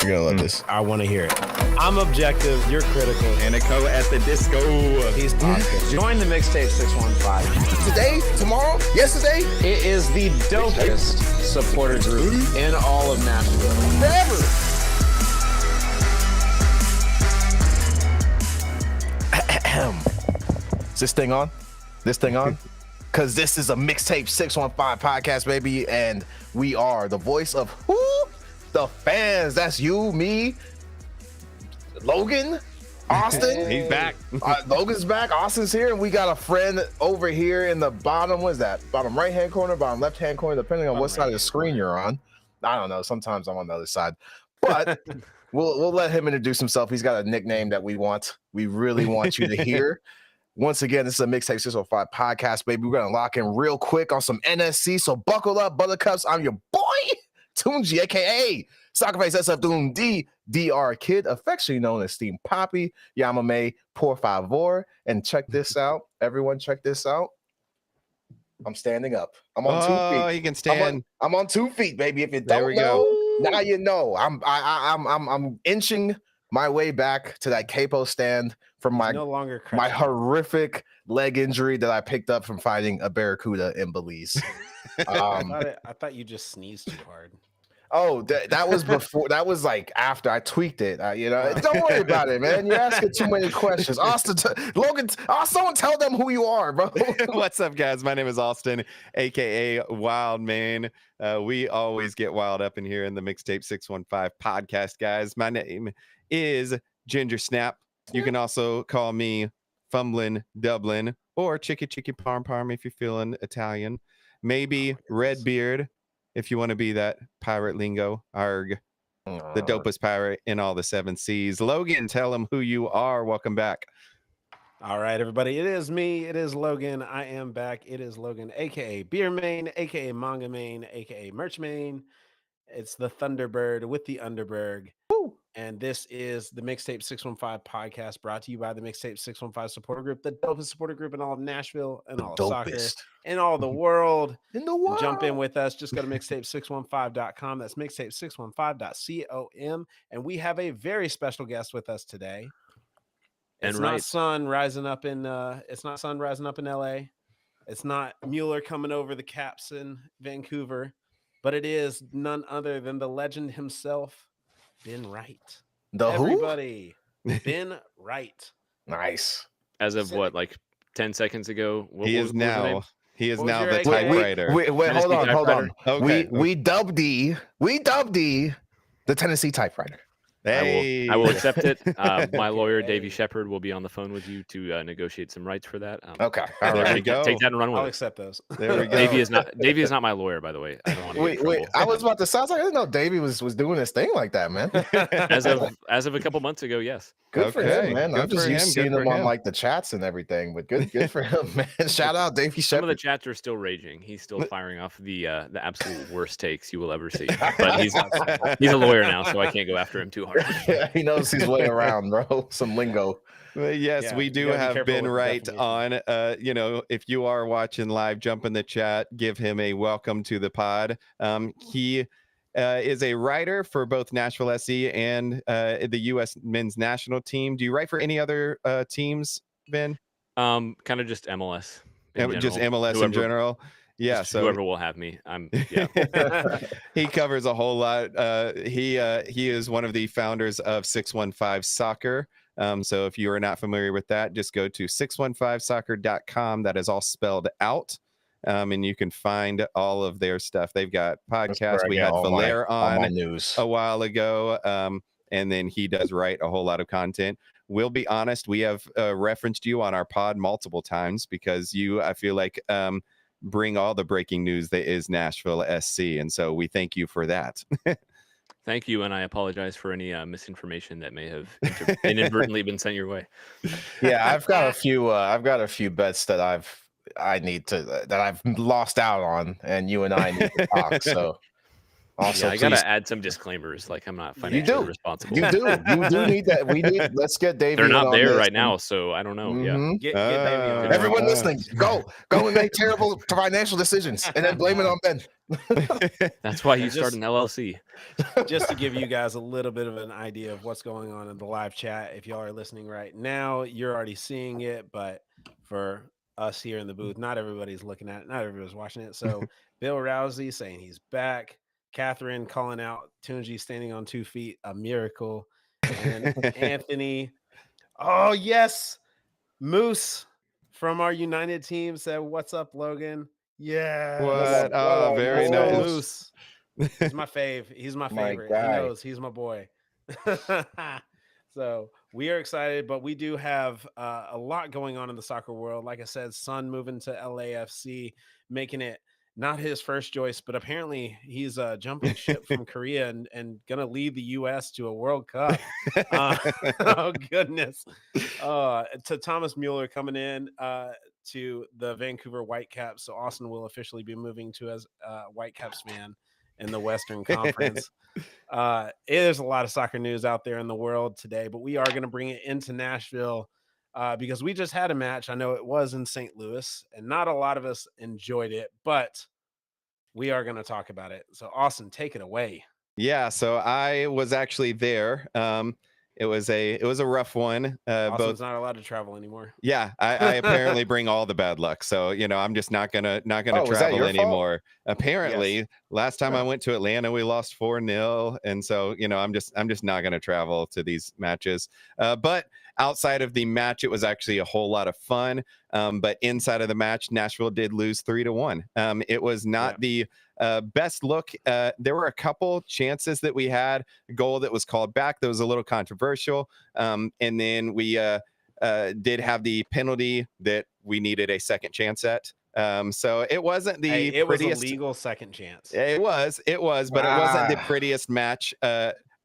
You're gonna love this. I want to hear it. I'm objective. You're critical. Anico at the disco. He's positive. Join the Mixtape 615. Today, tomorrow, yesterday, It is the dopest supporter group in all of Nashville. forever. Is this thing on? This thing on? Because this is a Mixtape 615 podcast, baby, and we are the voice of who? The fans. That's you, me, Logan, Austin. He's back. Logan's back. Austin's here, and we got a friend over here in the bottom. What is that? Bottom right-hand corner, bottom left-hand corner, depending on what side of the screen you're on. I don't know. Sometimes I'm on the other side, but we'll let him introduce himself. He's got a nickname that we really want you to hear. Once again, this is a Mixtape 605 podcast, baby. We're gonna lock in real quick on some NSC. So buckle up, buttercups. I'm your boy, Tunji, aka Soccerface SF Doom D DR Kid, affectionately known as Steam Poppy, Yamame, Por Favor. And check this out. Everyone, check this out. I'm standing up. I'm on 2 feet. Oh, he can stand. I'm on 2 feet, baby. If you There don't we know, go. now you know. I'm inching my way back to that capo stand from my No longer my crutching. horrific leg injury that I picked up from fighting a barracuda in Belize. I thought you just sneezed too hard. Oh, that was before. That was like after I tweaked it. Don't worry about it, man. You're asking too many questions. Austin, Logan, someone tell them who you are, bro. What's up, guys? My name is Austin, aka Wild Man. We always get wild up in here in the Mixtape 615 podcast, guys. My name is Ginger Snap. You can also call me Fumbling Dublin or Chicky Parm Parm if you're feeling Italian. Maybe Redbeard if you want to be that pirate lingo. Arg. The dopest pirate in all the 7 seas. Logan, tell them who you are. Welcome back. All right, everybody. It is me. It is Logan. I am back. It is Logan, aka Beer Main, aka Manga Main, aka Merch Main. It's the Thunderbird with the Underberg. Woo. And this is the Mixtape 615 podcast brought to you by the Mixtape 615 supporter group, the dopest supporter group in all of Nashville and all of soccer and all the world. In the world. Jump in with us. Just go to mixtape615.com. That's mixtape615.com. And we have a very special guest with us today. It's not sun rising up in LA. It's not Mueller coming over the Caps in Vancouver, but it is none other than the legend himself, Ben Wright. Everybody, Ben Wright. Nice. As of what, like 10 seconds ago? He is now the Wait, typewriter. Wait, hold on. Okay. We dubbed D the Tennessee typewriter. Hey. I will accept it. My lawyer, Davey Shepard, will be on the phone with you to negotiate some rights for that. Okay. All right. There we go. Take that and run with I'll it. accept those. There we go. Davey is not my lawyer, by the way. I don't want to get in Wait. trouble. I was about to sound like I didn't know Davey was doing his thing like that, man. As of a couple months ago, yes. Good for Okay. him, man. Good I'm just for used to him. seeing Good him for on him. like the chats and everything, but good for him, man. Shout out Davey Some of the Shepard. chats are still raging. He's still firing off the absolute worst takes you will ever see. But he's a lawyer now, so I can't go after him too hard. Yeah, he knows his way around, bro. Some lingo. Well, yes, Yeah, we you do gotta be have careful Ben with the Wright definition. on. If you are watching live, jump in the chat, give him a welcome to the pod. He is a writer for both Nashville SC and the U.S. men's national team. Do you write for any other teams, Ben? Kind of just MLS. in Just general. MLS in Whoever- general? Yeah, just so whoever will have me. Yeah. he covers a whole lot. He is one of the founders of 615 Soccer. So if you are not familiar with that, just go to 615soccer.com. That is all spelled out. And you can find all of their stuff. They've got podcasts. We had Valer on my on news a while ago. And then he does write a whole lot of content. We'll be honest, we have referenced you on our pod multiple times because you, I feel like, bring all the breaking news that is Nashville SC. And so we thank you for that. Thank you, and I apologize for any misinformation that may have inadvertently been sent your way. Yeah, I've got a few bets that I've lost out on, and you and I need to talk. So Also, I gotta add some disclaimers. Like I'm not financially responsible. You do need that. Let's get Davion. They're not on there this right now, so I don't know. Yeah, Get Davion on. Everyone listening, go and make terrible financial decisions, and then blame it on Ben. That's why you start an LLC. Just to give you guys a little bit of an idea of what's going on in the live chat. If y'all are listening right now, you're already seeing it, but for us here in the booth, not everybody's looking at it, not everybody's watching it. So Bill Rousey saying he's back. Catherine calling out Tunji standing on 2 feet, a miracle. And Anthony, oh yes, Moose from our United team said, "What's up, Logan?" Yeah, what? Oh, very nice. Moose. He's my fave. He's my favorite. He knows he's my boy. So we are excited, but we do have a lot going on in the soccer world. Like I said, Son moving to LAFC, making it not his first choice, but apparently he's jumping ship from Korea and gonna lead the U.S. to a World Cup. Oh goodness! To Thomas Mueller coming in to the Vancouver Whitecaps, so Austin will officially be moving to as Whitecaps fan in the Western Conference. There's a lot of soccer news out there in the world today, but we are going to bring it into Nashville because we just had a match. I know it was in St. Louis, and not a lot of us enjoyed it, but we are going to talk about it. So, Austin, take it away. Yeah, so I was actually there. It was a rough one. Austin's not allowed to travel anymore. Yeah, I apparently bring all the bad luck. So I'm just not gonna travel anymore. Apparently, last time I went to Atlanta, we lost 4-0, and so I'm just not gonna travel to these matches. But outside of the match, it was actually a whole lot of fun. But inside of the match, Nashville did lose 3-1. It was not the best look. There were a couple chances that we had. A goal that was called back that was a little controversial. And then we did have the penalty that we needed a second chance at. So it wasn't the was prettiest. a legal second chance. It was, but it wasn't the prettiest match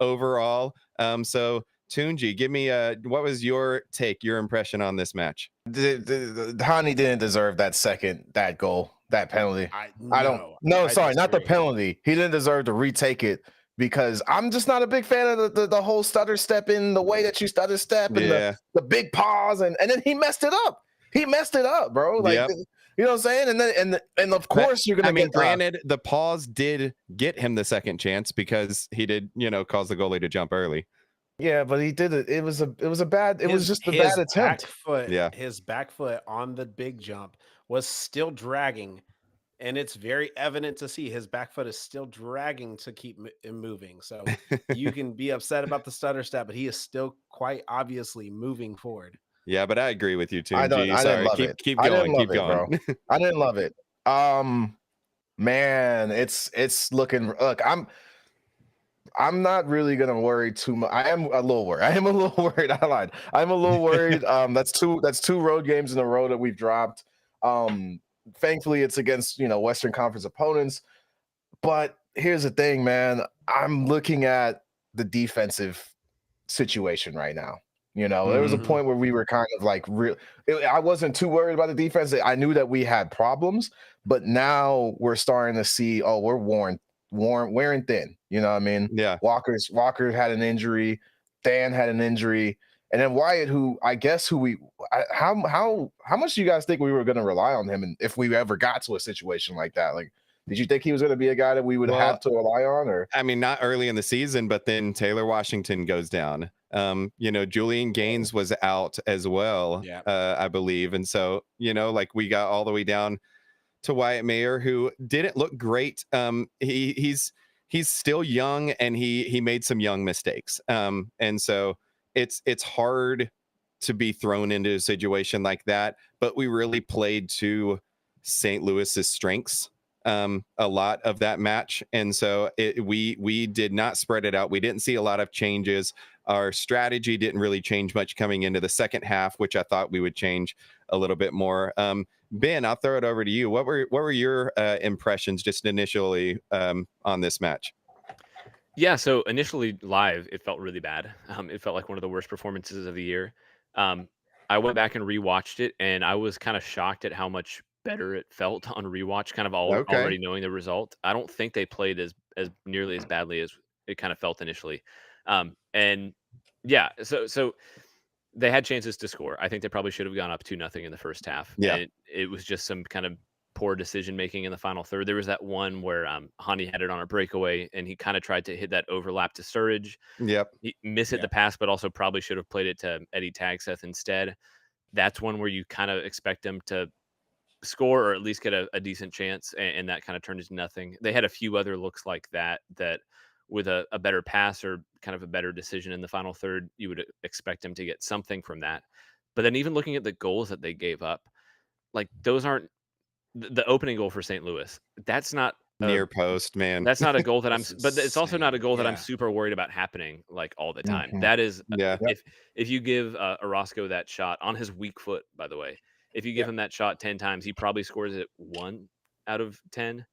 overall. So Tunji, give me what was your impression on this match? Hany didn't deserve that goal, that penalty. Not the penalty. He didn't deserve to retake it because I'm just not a big fan of the whole stutter step in the way that you stutter step and the big pause and then he messed it up. He messed it up, bro. Like you know what I'm saying? And then and of course you're gonna granted, the pause did get him the second chance because he did, cause the goalie to jump early. Yeah, but he did it. It was just a bad attempt. His back foot on the big jump was still dragging, and it's very evident to see his back foot is still dragging to keep him moving. So you can be upset about the stutter step, but he is still quite obviously moving forward. Yeah, but I agree with you too. I didn't love it. Keep going, bro. I didn't love it. Man, it's looking. Look, I'm not really gonna worry too much. I am a little worried. I lied. I'm a little worried. That's two road games in a row that we've dropped. Thankfully, it's against Western Conference opponents. But here's the thing, man. I'm looking at the defensive situation right now. There was a point where we were kind of like I wasn't too worried about the defense. I knew that we had problems, but now we're starting to see, we're wearing thin. You know what I mean? Yeah. Walker had an injury. Dan had an injury. And then Wyatt, how much do you guys think we were going to rely on him? And if we ever got to a situation like that, like, did you think he was going to be a guy that we would have to rely on? Or I mean, not early in the season, but then Taylor Washington goes down. Julian Gaines was out as well, I believe. And so, we got all the way down to Wyatt Mayer, who didn't look great. He's still young and he made some young mistakes. And so it's hard to be thrown into a situation like that, but we really played to St. Louis's strengths a lot of that match. And so we did not spread it out. We didn't see a lot of changes. Our strategy didn't really change much coming into the second half, which I thought we would change a little bit more. Ben, I'll throw it over to you. What were your impressions just initially on this match? Yeah, so initially live, it felt really bad. It felt like one of the worst performances of the year. I went back and rewatched it, and I was kind of shocked at how much better it felt on rewatch, kind of already knowing the result. I don't think they played as nearly as badly as it kind of felt initially. And yeah, so they had chances to score. I think they probably should have gone up 2-0 in the first half. Yeah. And it was just some kind of poor decision making in the final third. There was that one where Hany had it on a breakaway and he kind of tried to hit that overlap to Sturridge. Yep. He mishit the pass, but also probably should have played it to Eddie Tagseth instead. That's one where you kind of expect them to score or at least get a decent chance, and that kind of turned into nothing. They had a few other looks like that with a better pass or kind of a better decision in the final third, you would expect them to get something from that. But then even looking at the goals that they gave up, like those aren't the opening goal for St. Louis. That's not Near post, man. That's not a goal that That's but it's also not a goal that I'm insane. super worried about happening like all the time. Mhm. That is, Yeah. if you give Orozco that shot on his weak foot, by the way, if you give him that shot 10 times, he probably scores it 1 out of 10.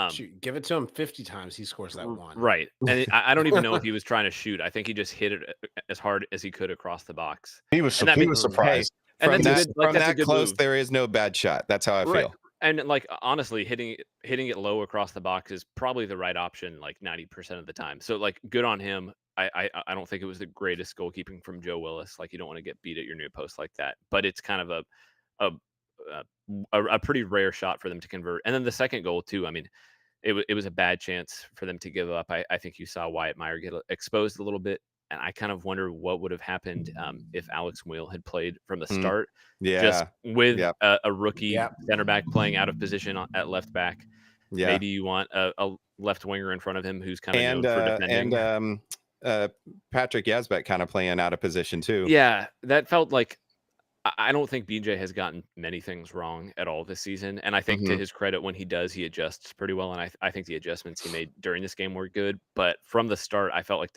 Shoot, give it to him 50 times, he scores that one. Right. And I don't even know if he was trying to shoot. I think he just hit it as hard as he could across the box. He was And that means- surprised. And From that's a that, good, like, from that's a that good close, move. there is no bad shot. That's how I Right. feel. And like honestly, hitting it low across the box is probably the right option like 90% of the time. So like good on him. I don't think it was the greatest goalkeeping from Joe Willis. Like you don't want to get beat at your near post like that. But it's kind of a pretty rare shot for them to convert. And then the second goal too. I mean, it was a bad chance for them to give up. I think you saw Wyatt Meyer get exposed a little bit. And I kind of wonder what would have happened if Alex Wheel had played from the start, Yeah. just with Yep. a rookie center back playing out of position at left back. Yeah. Maybe you want a left winger in front of him who's kind of known for defending. And Patrick Yazbek kind of playing out of position too. Yeah, that felt like I don't think BJ has gotten many things wrong at all this season. And I think to his credit, when he does, he adjusts pretty well. And I think the adjustments he made during this game were good. But from the start, I felt like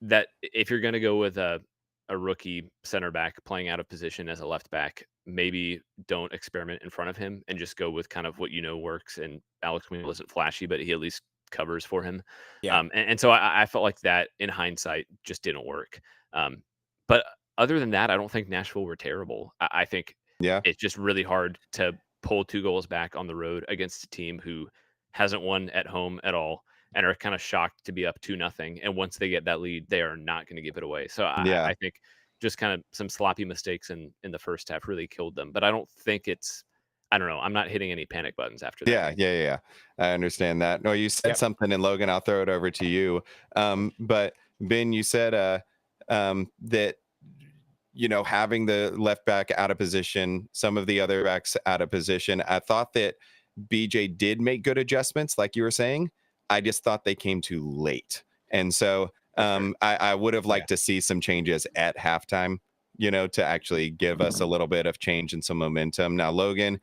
that if you're going to go with a rookie center back playing out of position as a left back, maybe don't experiment in front of him and just go with kind of what works. And Alex Wheel isn't flashy, but he at least covers for him. Yeah. And so I felt like that in hindsight just didn't work. But other than that, I don't think Nashville were terrible. I think it's just really hard to pull 2 goals back on the road against a team who hasn't won at home at all and are kind of shocked to be up 2-0. And once they get that lead, they are not going to give it away. So I think just kind of some sloppy mistakes in the first half really killed them. But I don't think I don't know. I'm not hitting any panic buttons after that. Yeah. I understand that. No, you said something, and Logan, I'll throw it over to you. But Ben, you said that having the left back out of position, some of the other backs out of position. I thought that BJ did make good adjustments, like you were saying. I just thought they came too late. And so I would have liked to see some changes at halftime, to actually give us a little bit of change and some momentum. Now, Logan,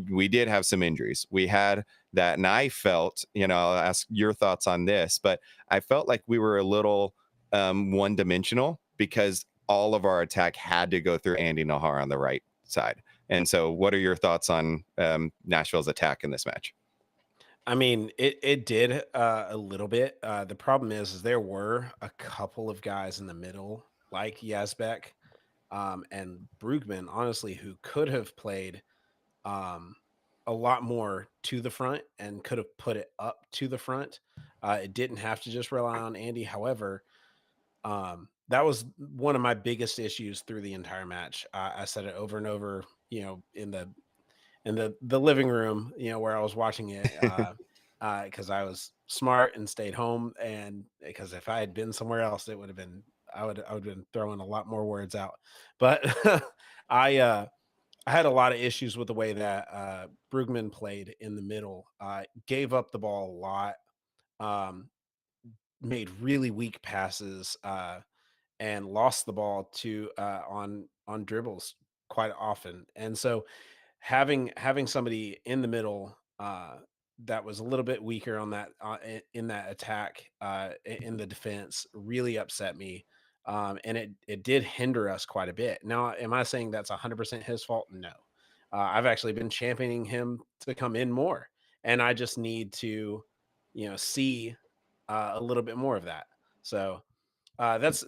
we did have some injuries. We had that, and I felt, I'll ask your thoughts on this, but I felt like we were a little one-dimensional because all of our attack had to go through Andy Najar on the right side. And so what are your thoughts on Nashville's attack in this match? I mean, it did a little bit. The problem is there were a couple of guys in the middle, like Yazbek and Brugman, honestly, who could have played a lot more to the front and could have put it up to the front. It didn't have to just rely on Andy. However, that was one of my biggest issues through the entire match. I said it over and over, in the living room, where I was watching it, because I was smart and stayed home. And because if I had been somewhere else, it would have been, I would have been throwing a lot more words out. But I had a lot of issues with the way that Brugman played in the middle, gave up the ball a lot, made really weak passes, and lost the ball to on dribbles quite often. And so having somebody in the middle that was a little bit weaker on that in that attack in the defense really upset me. And it did hinder us quite a bit. Now, am I saying that's 100% his fault? No. I've actually been championing him to come in more, and I just need to, see a little bit more of that. So that's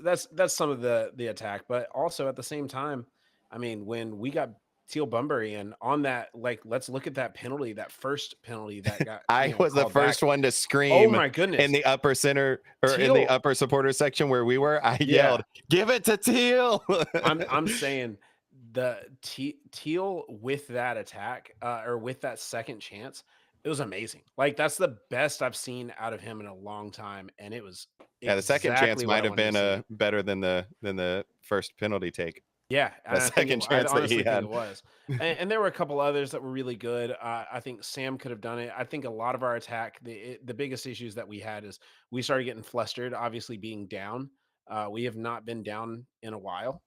some of the attack, but also at the same time, I mean, when we got Teal Bunbury, and on that, like, let's look at that penalty, that first penalty that got. I was the first one to Oh scream my goodness! in the upper center or in the upper supporter section where we were. I yelled, "Give it to Teal!" I'm saying the Teal with that attack or with that second chance, it was amazing. Like, that's the best I've seen out of him in a long time, and it was the second chance might have been better than the first penalty take. Yeah, the second chance I honestly that he had. think it was, and there were a couple others that were really good. I think Sam could have done it. I think a lot of our attack, the biggest issues that we had is we started getting flustered. Obviously, being down, we have not been down in a while.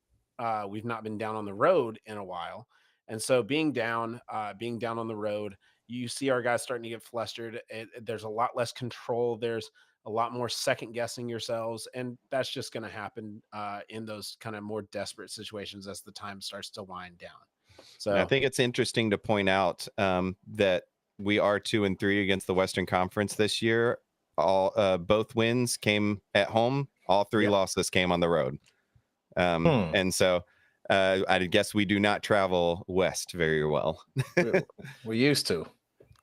We've not been down on the road in a while, and so being down on the road, you see our guys starting to get flustered. There's a lot less control. There's a lot more second guessing yourselves, and that's just going to happen in those kind of more desperate situations as the time starts to wind down. So I think it's interesting to point out that we are 2-3 against the Western Conference this year. Both wins came at home. All three losses came on the road. And so I guess we do not travel west very well. We used to.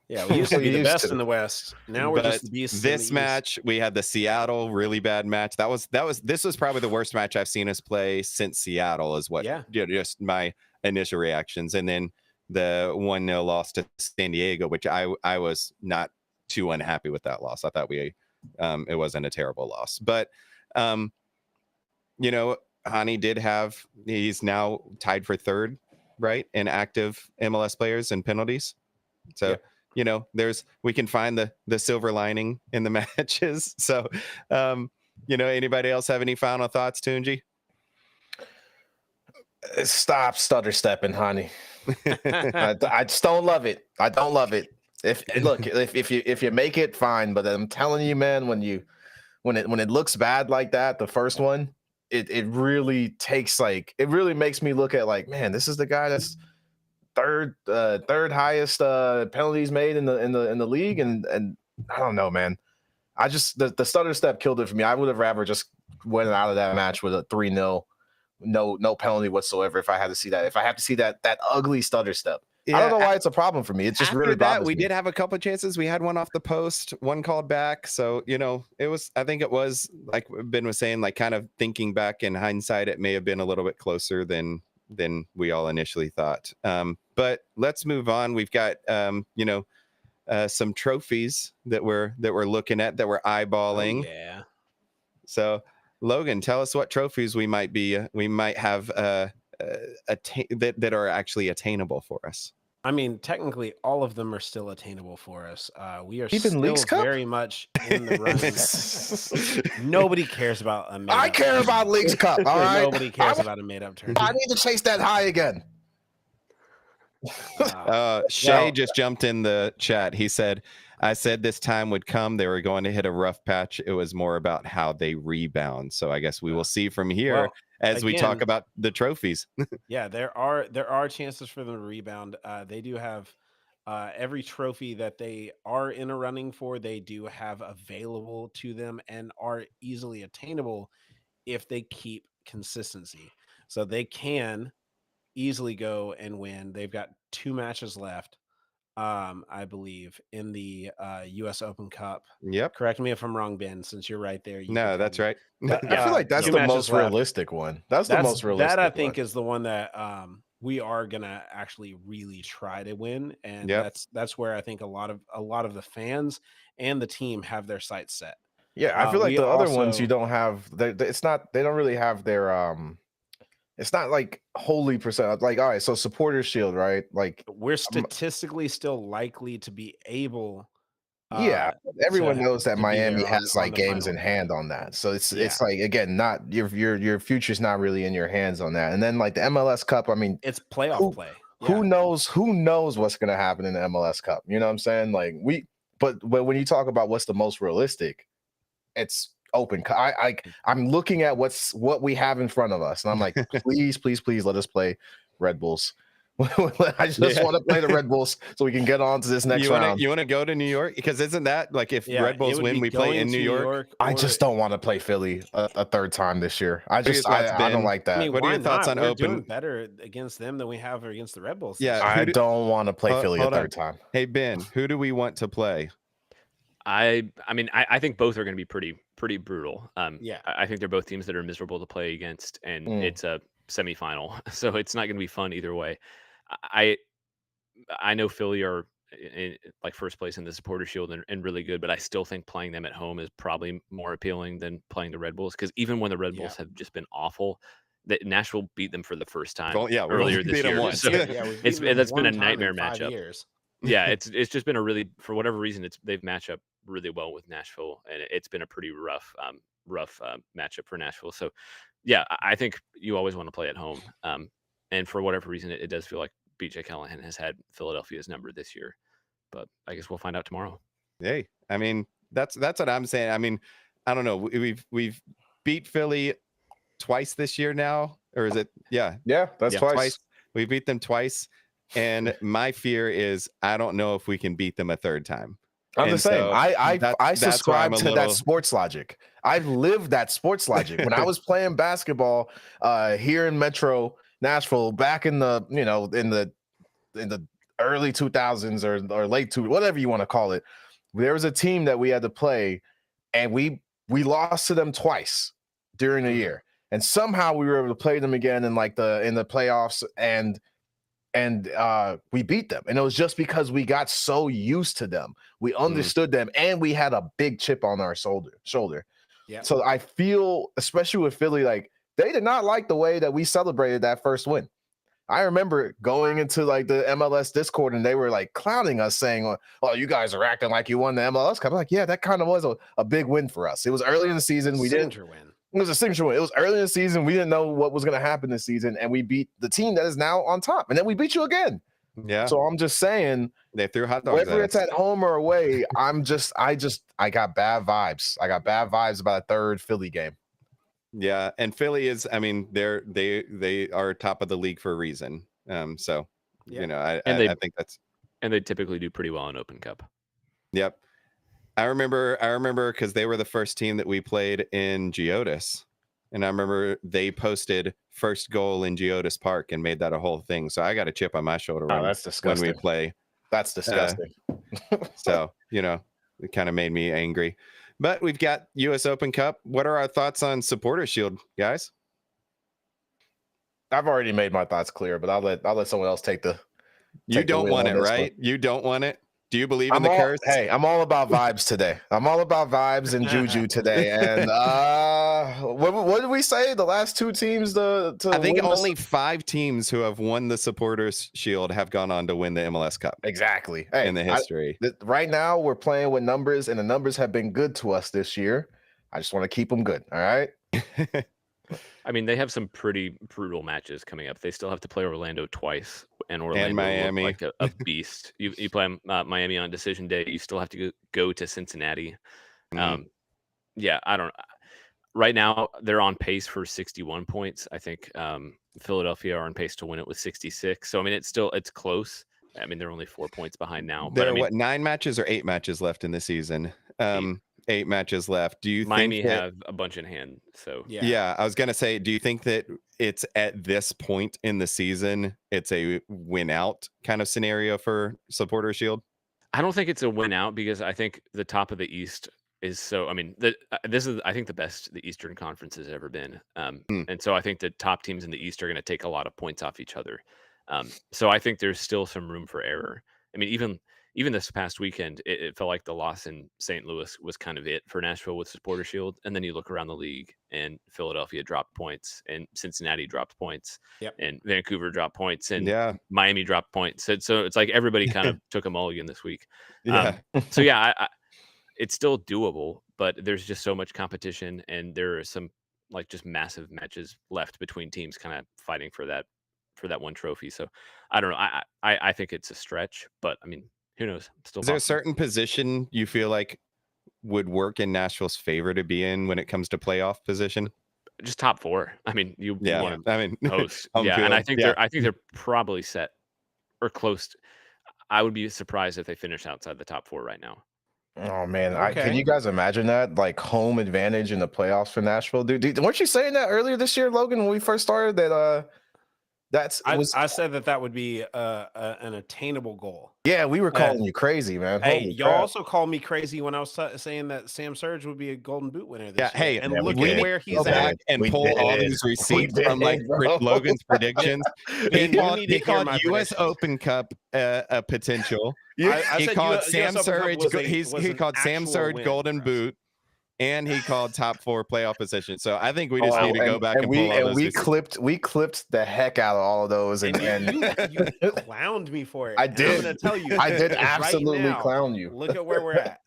Yeah, we used to be the best in the West. Now we're just the beasts. This match, we had the Seattle really bad match. This was probably the worst match I've seen us play since Seattle, is what just my initial reactions. And then the 1-0 loss to San Diego, which I was not too unhappy with that loss. I thought it wasn't a terrible loss. But Hany he's now tied for third, right, in active MLS players and penalties. So we can find the silver lining in the matches. So, anybody else have any final thoughts, Tunji? Stop stutter stepping, Hany. I just don't love it. I don't love it. If you make it, fine. But I'm telling you, man, when it looks bad like that, the first one, it really takes it really makes me look at man, this is the guy that's third highest penalties made in the league, and I don't know, man. I just the stutter step killed it for me. I would have rather just went out of that match with a 3-0, no penalty whatsoever. If I had to see that, if I have to see that ugly stutter step, I don't know why it's a problem for me. It's just really bothers we me. did have a couple of chances. We had one off the post, one called back. So I think it was like Ben was saying, kind of thinking back in hindsight, it may have been a little bit closer than we all initially thought. But let's move on. We've got some trophies that we're looking at, that we're eyeballing. Oh, yeah. So Logan, tell us what trophies we might have that are actually attainable for us. I mean, technically, all of them are still attainable for us. We are Even Leagues still Cup? very much in the running. Nobody cares about a made-up. I care about Leagues Cup. All right. Nobody cares about a made-up tournament. I need to chase that high again. Shay just jumped in the chat. He said, I said this time would come. They were going to hit a rough patch. It was more about how they rebound. So I guess we will see from here as we talk about the trophies. Yeah, there are chances for them to rebound. They do have every trophy that they are in a running for, they do have available to them and are easily attainable if they keep consistency. So they can easily go and win. They've got 2 matches left, I believe, in the US Open Cup. Yep. Correct me if I'm wrong, Ben, since you're right there. No, that's right. But I feel like that's the most realistic one. That's the most realistic. That I think is the one that we are gonna actually really try to win, and that's where I think a lot of the fans and the team have their sights set. Yeah, I feel like the other ones you don't have. They don't really have their It's not like wholly percent. Like, all right, so supporters shield, right? Like, we're statistically still likely to be able. Everyone knows that Miami has games in hand on that. So it's like, again, not your future's not really in your hands on that. And then the MLS Cup, I mean, it's playoff play. Yeah. Who knows what's going to happen in the MLS Cup? You know what I'm saying? But when you talk about what's the most realistic, it's open. I'm looking at what we have in front of us, and I'm like, please let us play Red Bulls. I just want to play the Red Bulls so we can get on to this next round. You want to go to New York? Because isn't that like if Red Bulls win, we play in New York? I just don't want to play Philly a third time this year. I don't like that. I mean, what are your thoughts on We're open? doing better against them than we have against the Red Bulls. Yeah, I don't want to play Philly a third time. Hey Ben, who do we want to play? I mean, I think both are going to be pretty brutal. Yeah. I think they're both teams that are miserable to play against, and it's a semifinal, so it's not going to be fun either way. I know Philly are in like first place in the Supporter Shield and really good, but I still think playing them at home is probably more appealing than playing the Red Bulls, because even when the Red Bulls have just been awful, that Nashville beat them for the first time earlier this year. So that's been a nightmare matchup. Yeah, it's just been a really, for whatever reason, they've matched up really well with Nashville, and it's been a pretty rough matchup for Nashville. So yeah, I think you always want to play at home. And for whatever reason, it does feel like BJ Callahan has had Philadelphia's number this year, but I guess we'll find out tomorrow. Hey, I mean, that's what I'm saying. I mean, I don't know. We've beat Philly twice this year now, or is it? Yeah, that's twice. We beat them twice, and my fear is I don't know if we can beat them a third time. I'm the same. I subscribe to that sports logic. I've lived that sports logic. When I was playing basketball here in Metro Nashville back in the in the early 2000s or late whatever you want to call it, there was a team that we had to play, and we lost to them twice during the year, and somehow we were able to play them again in the playoffs, and we beat them. And it was just because we got so used to them, we understood them, and we had a big chip on our shoulder. Yeah. So I feel, especially with Philly, like they did not like the way that we celebrated that first win. I remember going into like the MLS Discord, and they were like clowning us, saying, "Oh, you guys are acting like you won the MLS Cup." I'm like, yeah, that kind of was a big win for us. It was early in the season. It was a signature win. It was early in the season. We didn't know what was going to happen this season, and we beat the team that is now on top, and then we beat you again. Yeah. So I'm just saying, they threw hot dogs. Whether it's at home or away, I got bad vibes. I got bad vibes about a third Philly game. Yeah, and Philly is, I mean, they are top of the league for a reason. So you know, I think that's, and they typically do pretty well in Open Cup. Yep. I remember because they were the first team that we played in Geodis, and I remember they posted first goal in Geodis Park and made that a whole thing. So I got a chip on my shoulder that's disgusting. when we play. That's disgusting. So, you know, it kind of made me angry. But we've got US Open Cup. What are our thoughts on Supporter Shield, guys? I've already made my thoughts clear, but I'll let someone else take the. You don't want it, right? You don't want it. Do you believe in the curse? Hey, I'm all about vibes today. I'm all about vibes and juju today. And what did we say? The last two teams I think only 5 teams who have won the Supporters Shield have gone on to win the MLS Cup. Exactly. Hey, in the history. Right now, we're playing with numbers, and the numbers have been good to us this year. I just want to keep them good. All right. I mean, they have some pretty brutal matches coming up. They still have to play Orlando twice, and Orlando and Miami, like a beast. You play Miami on decision day. You still have to go to Cincinnati. Yeah, I don't. Right now, they're on pace for 61 points. I think Philadelphia are on pace to win it with 66. So I mean, it's close. I mean, they're only 4 points behind now. There are 9 matches or 8 matches left in the season? 8 matches left. Do you Miami think have a bunch in hand? So yeah, I was gonna say, do you think that it's at this point in the season, it's a win out kind of scenario for Supporter Shield? I don't think it's a win out, because I think the top of the East is so. I mean, this is, I think, the best the Eastern Conference has ever been, and so I think the top teams in the East are going to take a lot of points off each other. So I think there's still some room for error. I mean, even this past weekend, it felt like the loss in St. Louis was kind of it for Nashville with Supporter Shield. And then you look around the league, and Philadelphia dropped points, and Cincinnati dropped points, and Vancouver dropped points, and Miami dropped points. So it's like everybody kind of took a mulligan this week. So yeah, it's still doable, but there's just so much competition, and there are some like just massive matches left between teams kind of fighting for that one trophy. So I don't know. I think it's a stretch, but I mean, who knows? Still, is there a certain position you feel like would work in Nashville's favor to be in when it comes to playoff position? Just top 4. I mean, you want to I mean, host. And I think they're probably set or close. I would be surprised if they finish outside the top 4 right now. Oh man, Okay. can you guys imagine that? Like home advantage in the playoffs for Nashville, dude. Weren't you saying that earlier this year, Logan, when we first started? That I said that would be an attainable goal. Yeah, we were calling you crazy, man. Hey, Holy y'all crap. also called me crazy when I was saying that Sam Surge would be a Golden Boot winner this year. Hey, and yeah, look we at did. where he's Go at. back and We pull all did. these We receipts did, from like bro. Logan's predictions. Ben, you need He to hear called my U.S. predictions. Open Cup a potential. I He said called US Sam Open Cup Surge. was He an called Sam actual Surge win Golden for us. Boot, and he called top 4 playoff position. So I think we just need to go back and we pull all those. we receipts. clipped the heck out of all of those, And and you clowned me for it. I And did. I'm going to tell you. I did right absolutely now, clown you. Look at where we're at.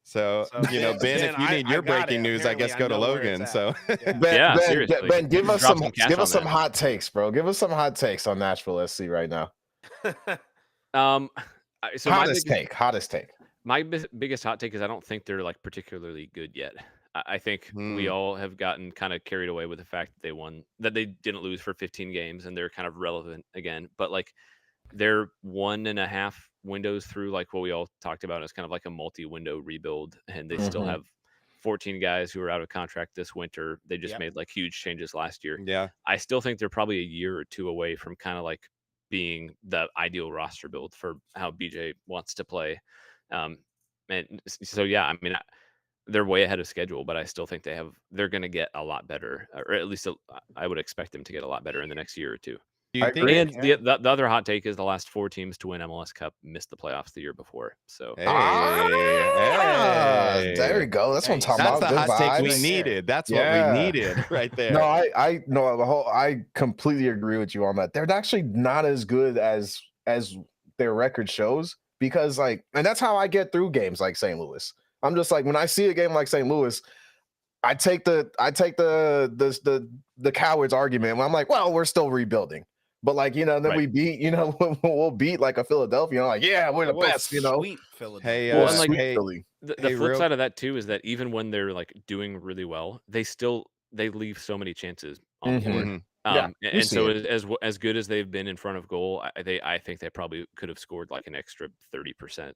So Ben, if you need your breaking news, I guess go to Logan. So Yeah. Seriously. Ben, give us Drop some cash on that. hot takes, bro. Give us some hot takes on Nashville SC right now. So Hottest take. My biggest hot take is I don't think they're like particularly good yet. I think we all have gotten kind of carried away with the fact that they didn't lose for 15 games and they're kind of relevant again. But like they're 1.5 windows through like what we all talked about as kind of like a multi-window rebuild, and they still have 14 guys who are out of contract this winter. They just made like huge changes last year. yeah, I still think they're probably a year or two away from kind of like being the ideal roster build for how BJ wants to play. And so, yeah, I mean, they're way ahead of schedule, but I still think they're going to get a lot better, or at least I would expect them to get a lot better in the next year or two. And the other hot take is the last 4 teams to win MLS Cup missed the playoffs the year before. So there we go. That's what I'm talking about. That's the hot take we needed. That's what we needed right there. No, I completely agree with you on that. They're actually not as good as their record shows, because and that's how I get through games like St. Louis. I'm just like, when I see a game like St. Louis, I take the cowards argument when I'm like, well, we're still rebuilding. But then we beat, we'll beat like a Philadelphia. Like, yeah, we're the best, Sweet Philadelphia. Hey, the flip side of that too is that even when they're like doing really well, they leave so many chances on the board. And so as good as they've been in front of goal, I think they probably could have scored like an extra 30%.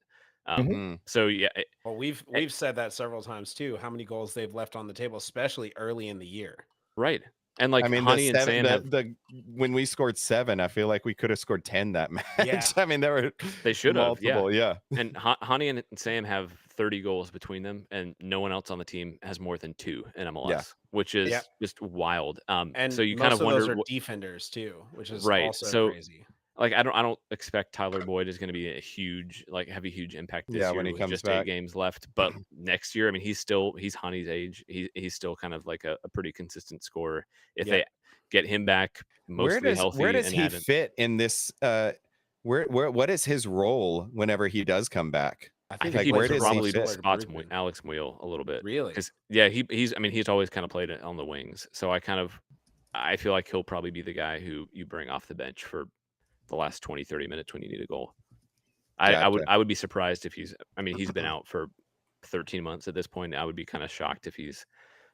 So yeah, well, we've said that several times too. How many goals they've left on the table, especially early in the year. Right. And like, I mean, Hany and Sam when we scored 7, I feel like we could have scored 10 that match. Yeah. I mean, they should have. Yeah. And Hany and Sam have 30 goals between them, and no one else on the team has more than 2 in MLS, which is just wild. And so you most kind of wonder those are defenders too, which is right. also So crazy. Like, I don't expect Tyler Boyd is going to be have a huge impact this year when he with comes just back. 8 games left. But next year, I mean, he's Hany's age. He's still kind of like a pretty consistent scorer. If they get him back mostly healthy, where does he fit in this? What is his role whenever he does come back? I think he probably spots Alex Muyl a little bit. Really? Because he's always kind of played it on the wings. So I feel like he'll probably be the guy who you bring off the bench for the last 20-30 minutes when you need a goal. I would be surprised if he's been out for 13 months at this point. I would be kind of shocked if he's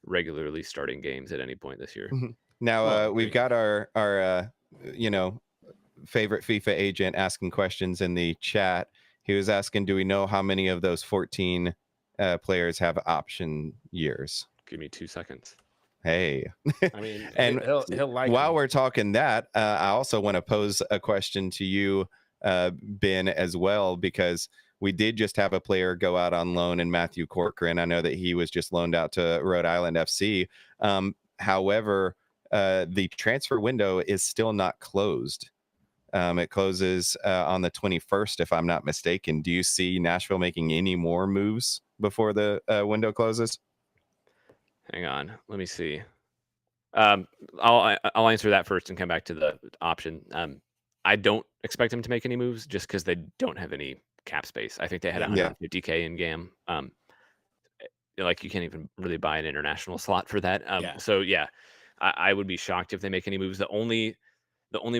regularly starting games at any point this year. Now we've got our favorite FIFA agent asking questions in the chat. He was asking, do we know how many of those 14 players have option years? Give me 2 seconds. Hey, I mean, and he'll like while him. we're talking that, I also want to pose a question to you, Ben, as well, because we did just have a player go out on loan in Matthew Corcoran. I know that he was just loaned out to Rhode Island FC. However, the transfer window is still not closed. It closes on the 21st, if I'm not mistaken. Do you see Nashville making any more moves before the window closes? Hang on, let me see. I'll answer that first and come back to the option. I don't expect them to make any moves just because they don't have any cap space. I think they had 150K in GAM. Like, you can't even really buy an international slot for that. So yeah, I would be shocked if they make any moves. The only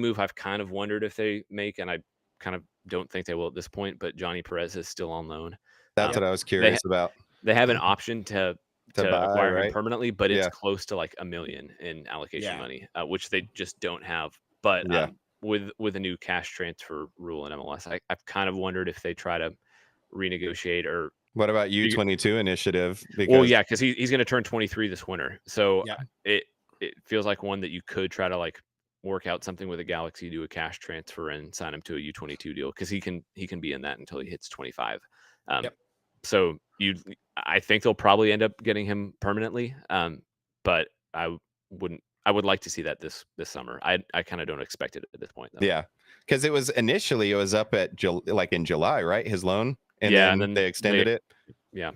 move I've kind of wondered if they make, and I kind of don't think they will at this point, but Johnny Perez is still on loan. That's what I was curious about. They have an option to acquire him permanently, but it's close to like $1 million in allocation money, which they just don't have. But with a new cash transfer rule in MLS, I've kind of wondered if they try to renegotiate or. What about U22 initiative? Well, yeah, because he's going to turn 23 this winter, so Yeah. it feels like one that you could try to like work out something with a Galaxy, do a cash transfer, and sign him to a U22 deal because he can be in that until he hits 25. Yep. So I think they'll probably end up getting him permanently, but I would like to see that this summer. I kind of don't expect it at this point, though. Yeah, because it was up at like in July, right? His loan, and then they extended it. Yeah,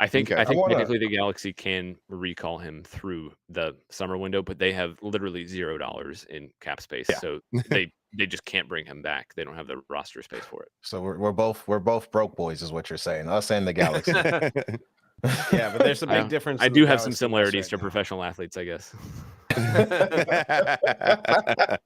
I think technically the Galaxy can recall him through the summer window, but they have literally $0 in cap space, so they just can't bring him back. They don't have the roster space for it. So we're both broke boys, is what you're saying. Us and the Galaxy. Yeah, but there's a big difference. I do have some similarities to professional athletes, I guess. Man,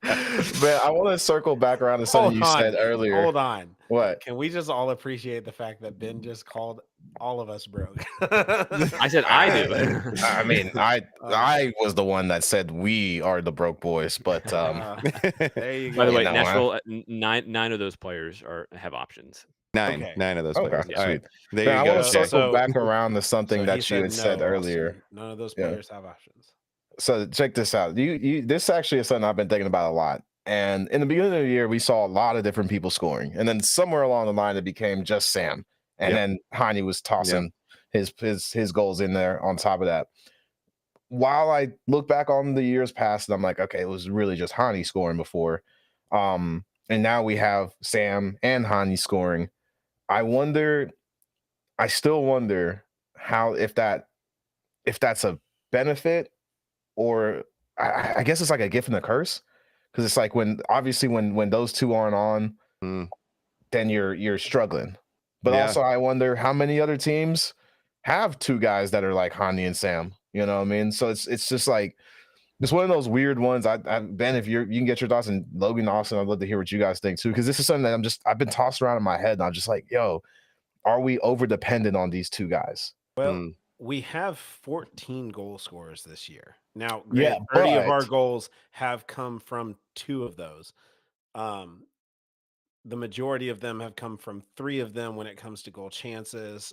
I want to circle back around to something you said earlier. Hold on. What? Can we just all appreciate the fact that Ben just called all of us broke? I said I do. I mean, I was the one that said we are the broke boys, but there you go. By the way, Nashville, nine of those players have options. Nine of those players. Yeah, all right. There you go. I want to circle back around to something that you had said earlier. Austin, none of those players have options. So check this out. This actually is something I've been thinking about a lot. And in the beginning of the year, we saw a lot of different people scoring, and then somewhere along the line, it became just Sam, and then Hany was tossing his goals in there on top of that. While I look back on the years past, and I'm like, okay, it was really just Hany scoring before, and now we have Sam and Hany scoring. I still wonder how if that's a benefit, or I guess it's like a gift and a curse, because it's like when those two aren't on, then you're struggling. But also I wonder how many other teams have two guys that are like Hany and Sam. You know what I mean? So it's just like it's one of those weird ones. Ben, if you can get your thoughts, and Logan, Austin, I'd love to hear what you guys think too, because this is something that I've been tossed around in my head, and I'm just like, yo, are we over dependent on these two guys? Well, we have 14 goal scorers this year. Now, 30 of our goals have come from two of those. The majority of them have come from three of them when it comes to goal chances,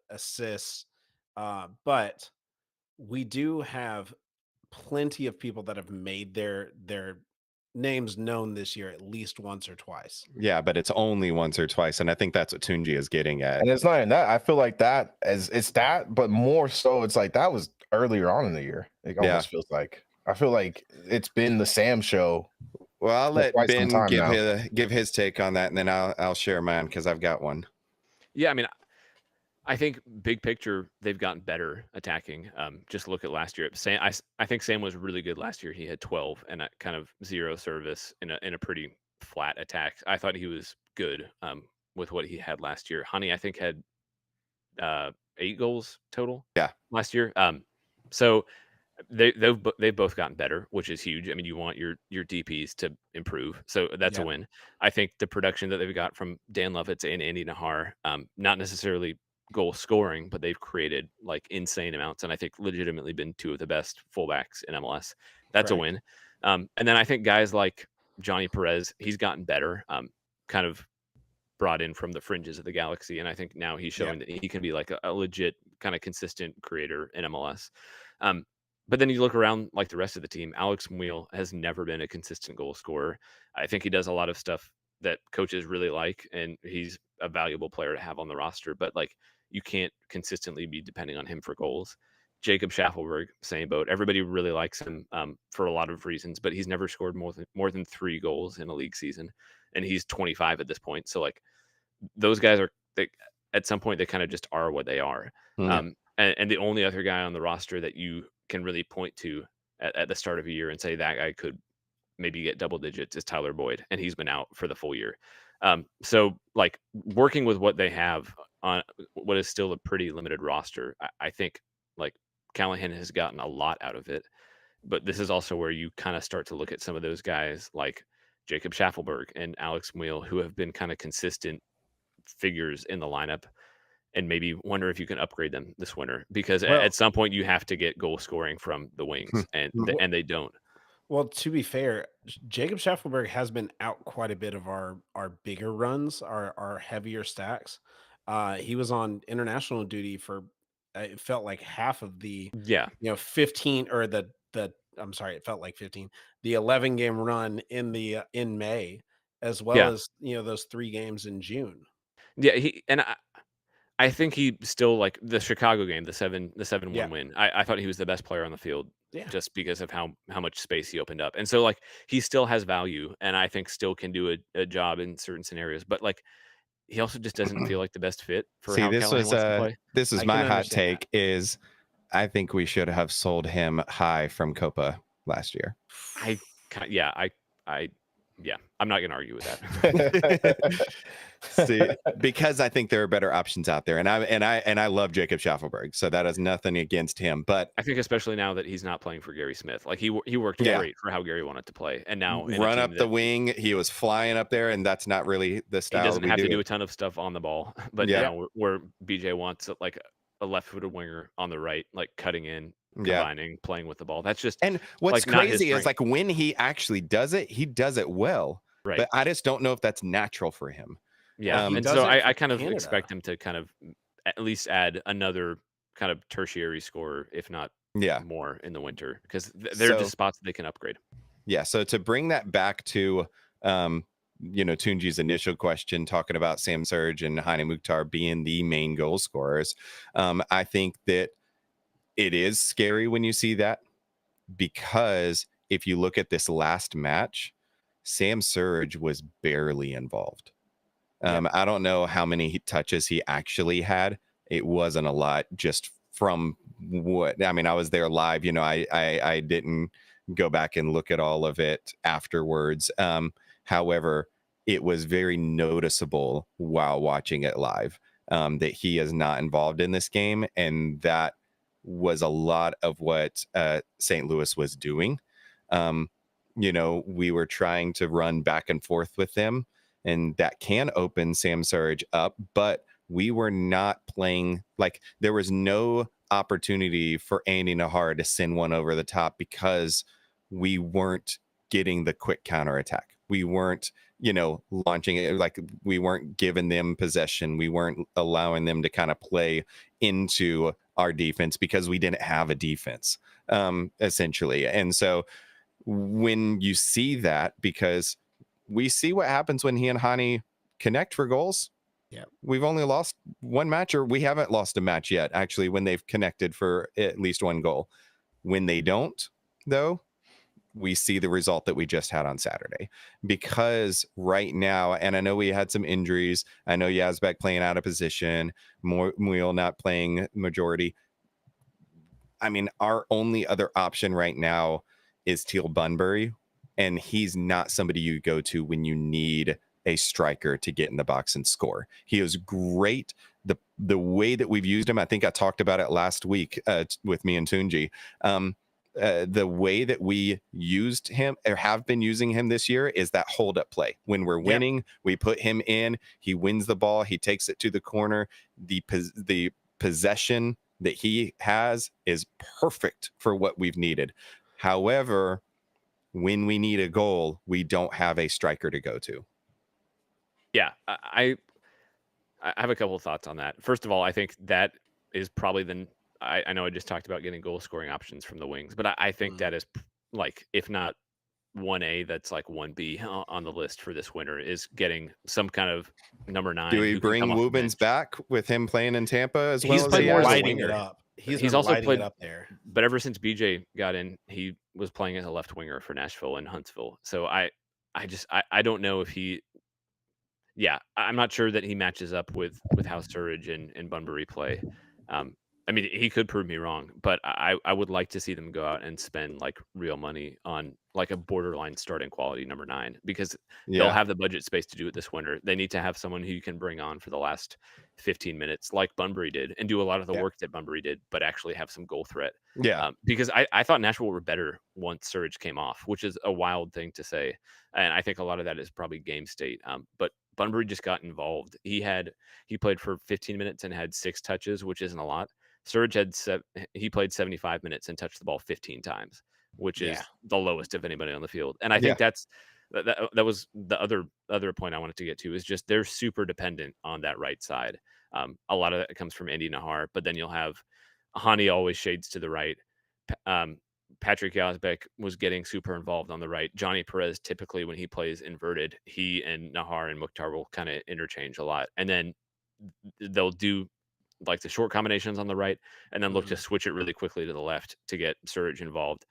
assists. But we do have plenty of people that have made their names known this year at least once or twice. Yeah, but it's only once or twice, and I think that's what Tunji is getting at. And it's not even that. I feel like it's that, but more so, it's like that was earlier on in the year. It almost feels like I feel like it's been the Sam show. Well, I'll let Ben give his take on that, and then I'll share mine because I've got one. Yeah, I mean, I think big picture they've gotten better attacking. Just look at last year. Sam, I think Sam was really good last year. He had 12 and a kind of zero service in a pretty flat attack. I thought he was good with what he had last year. Hany, I think, had 8 goals total. Yeah, last year. So they've both gotten better, which is huge. I mean, you want your DPs to improve, so that's a win. I think the production that they've got from Dan Lovitz and Andy Najar, not necessarily goal scoring, but they've created like insane amounts, and I think legitimately been two of the best fullbacks in MLS. That's a win. And then I think guys like Johnny Perez, he's gotten better, kind of brought in from the fringes of the Galaxy, and I think now he's showing that he can be like a legit kind of consistent creator in MLS. But then you look around like the rest of the team, Alex Muil has never been a consistent goal scorer. I think he does a lot of stuff that coaches really like, and he's a valuable player to have on the roster, but like you can't consistently be depending on him for goals. Jacob Schaffelberg, same boat. Everybody really likes him for a lot of reasons, but he's never scored more than 3 goals in a league season, and he's 25 at this point. So like those guys at some point they kind of just are what they are. And the only other guy on the roster that you can really point to at the start of a year and say that guy could maybe get double digits is Tyler Boyd, and he's been out for the full year. So like working with what they have on what is still a pretty limited roster, I think like Callahan has gotten a lot out of it, but this is also where you kind of start to look at some of those guys like Jacob Schaffelberg and Alex Muil, who have been kind of consistent figures in the lineup, and maybe wonder if you can upgrade them this winter, because at some point you have to get goal scoring from the wings, and they don't. Well, to be fair, Jacob Schaffelberg has been out quite a bit of our bigger runs, our heavier stacks. He was on international duty for it felt like half of the Yeah. 15 or the I'm sorry, it felt like 15, the 11 game run in May, as well Yeah. as those 3 games in June. Yeah, I think he still like the Chicago game, the 7-1 Yeah, win. I thought he was the best player on the field yeah. just because of how much space he opened up. And so like he still has value and I think still can do a job in certain scenarios. But like he also just doesn't feel like the best fit for See, how Callahan wants to play. this is I my can hot understand take is I think we should have sold him high from Copa last year. I'm not going to argue with that. See, because I think there are better options out there, and I love Jacob Schaffelberg, so that has nothing against him. But I think especially now that he's not playing for Gary Smith, like he worked Yeah. great for how Gary wanted to play, and now in a run team up the that wing, he was flying up there, and that's not really the he style doesn't we have to do. do a ton of stuff on the ball. But Yeah. now where BJ wants like a left-footed winger on the right, like cutting in, Yeah. combining, playing with the ball. That's just And what's like not his crazy is strength. like when he actually does it, he does it well. Right. But I just don't know if that's natural for him. Yeah, He and does so it I for kind of Canada. expect him to kind of at least add another kind of tertiary score, if not Yeah. more in the winter, because they're So- just spots that they can upgrade. Yeah. So to bring that back to Tunji's initial question, talking about Sam Surge and Hany Mukhtar being the main goal scorers, I think that it is scary when you see that, because if you look at this last match, Sam Surge was barely involved. I don't know how many touches he actually had. It wasn't a lot, just from what I mean. I was there live. I didn't go back and look at all of it afterwards. However, it was very noticeable while watching it live that he is not involved in this game, and that was a lot of what St. Louis was doing. We were trying to run back and forth with them, and that can open Sam Surge up, but we were not playing, like there was no opportunity for Andy Najar to send one over the top because we weren't getting the quick counterattack. We weren't, launching it, like we weren't giving them possession. We weren't allowing them to kind of play into our defense because we didn't have a defense, essentially. And so when you see that, because we see what happens when he and Hany connect for goals. Yeah. We've only lost one match, or we haven't lost a match yet, actually, when they've connected for at least one goal. When they don't, though, we see the result that we just had on Saturday. Because right now, and I know we had some injuries. I know Yazbek playing out of position, Muil not playing majority. I mean, our only other option right now is Teal Bunbury, and he's not somebody you go to when you need a striker to get in the box and score. He is great. The way that we've used him, I think I talked about it last week with me and Tunji. The way that we used him or have been using him this year is that hold up play. When we're winning, we put him in, he wins the ball, he takes it to the corner. The possession that he has is perfect for what we've needed. However, when we need a goal, we don't have a striker to go to. Yeah, I have a couple of thoughts on that. First of all, I think that is probably I know I just talked about getting goal scoring options from the wings, but I think that is like, if not 1A, that's like 1B on the list for this winter, is getting some kind of number 9. Do we bring Woobens back with him playing in Tampa as well? He's as been he has? lighting it up. He's also lighting played it up there. But ever since BJ got in, he was playing as a left winger for Nashville and Huntsville. So I don't know if he. Yeah, I'm not sure that he matches up with how Surridge and Bunbury play. I mean, he could prove me wrong, but I would like to see them go out and spend like real money on like a borderline starting quality number 9, because they'll have the budget space to do it this winter. They need to have someone who you can bring on for the last 15 minutes, like Bunbury did, and do a lot of the work that Bunbury did, but actually have some goal threat. Yeah. Because I thought Nashville were better once Surridge came off, which is a wild thing to say. And I think a lot of that is probably game state. But Bunbury just got involved. He played for 15 minutes and had 6 touches, which isn't a lot. Surridge he played 75 minutes and touched the ball 15 times. which is the lowest of anybody on the field. And I think that was the other point I wanted to get to, is just they're super dependent on that right side. A lot of that comes from Andy Najar, but then you'll have Hany always shades to the right. Patrick Yazbek was getting super involved on the right. Johnny Perez, typically when he plays inverted, he and Najar and Mukhtar will kind of interchange a lot. And then they'll do like the short combinations on the right and then look to switch it really quickly to the left to get Surridge involved.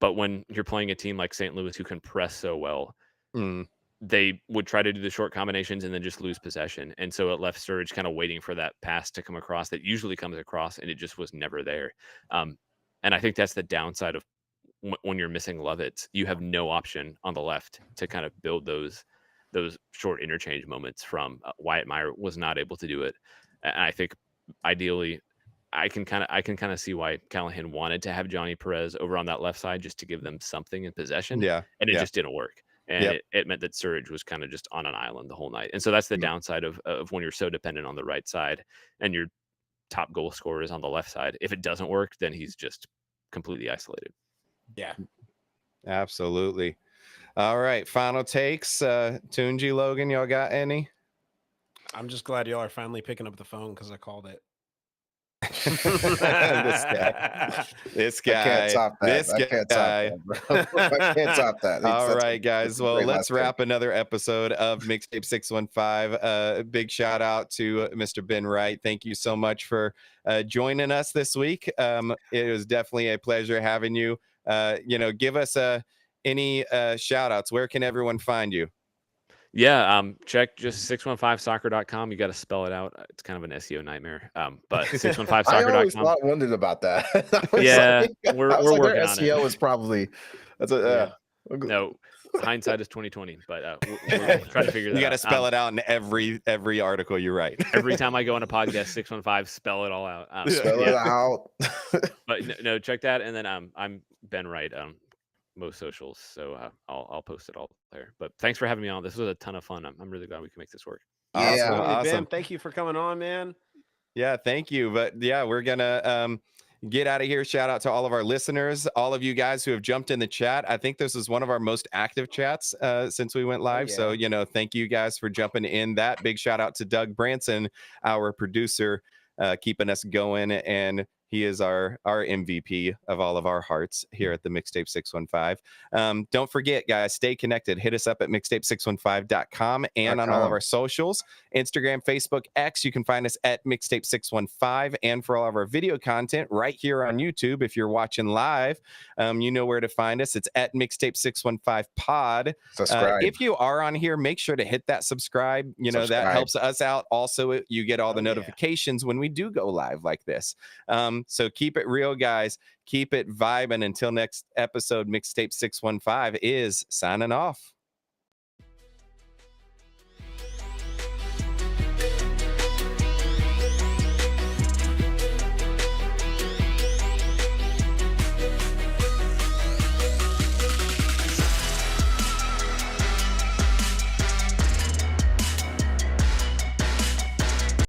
But when you're playing a team like St. Louis who can press so well, they would try to do the short combinations and then just lose possession. And so it left Surridge kind of waiting for that pass to come across that usually comes across, and it just was never there. And I think that's the downside of when you're missing Lovitz. You have no option on the left to kind of build those short interchange moments from. Wyatt Meyer was not able to do it. And I think ideally I can kind of see why Callahan wanted to have Johnny Perez over on that left side just to give them something in possession. And it just didn't work. And it meant that Surridge was kind of just on an island the whole night. And so that's the downside of when you're so dependent on the right side and your top goal scorer is on the left side. If it doesn't work, then he's just completely isolated. Yeah, absolutely. All right, final takes. Tunji, Logan, y'all got any? I'm just glad y'all are finally picking up the phone because I called it. This guy. I can't top that. I can't top that. All right, guys. Well, let's wrap another episode of Mixtape 615. Big shout out to Mr. Ben Wright. Thank you so much for joining us this week. It was definitely a pleasure having you. Give us any shout outs. Where can everyone find you? Yeah, check just 615soccer.com. You got to spell it out. It's kind of an SEO nightmare. But 615soccer.com. I always wondered about that. We're working on SEO it. Is probably no, hindsight is 2020, but we're trying to figure that out. You got to spell it out in every article you write. Every time I go on a podcast, 615, spell it all out. Spell it out. But no, check that. And then I'm Ben Wright. Most socials, so I'll post it all there. But thanks for having me on. This was a ton of fun. I'm really glad we can make this work. Awesome. Ben, thank you for coming on, man. Yeah, thank you. But yeah, we're gonna get out of here. Shout out to all of our listeners, all of you guys who have jumped in the chat. I think this is one of our most active chats since we went live. So thank you guys for jumping in. That big shout out to Doug Branson, our producer, keeping us going, and he is our MVP of all of our hearts here at the Mixtape 615. Don't forget, guys, stay connected. Hit us up at mixtape615.com and on all of our socials, Instagram, Facebook, X. You can find us at Mixtape 615. And for all of our video content right here on YouTube, if you're watching live, you know where to find us. It's at Mixtape 615 Pod. If you are on here, make sure to hit that subscribe. That helps us out. Also, you get all the notifications when we do go live like this. So keep it real, guys. Keep it vibing. Until next episode, Mixtape 615 is signing off.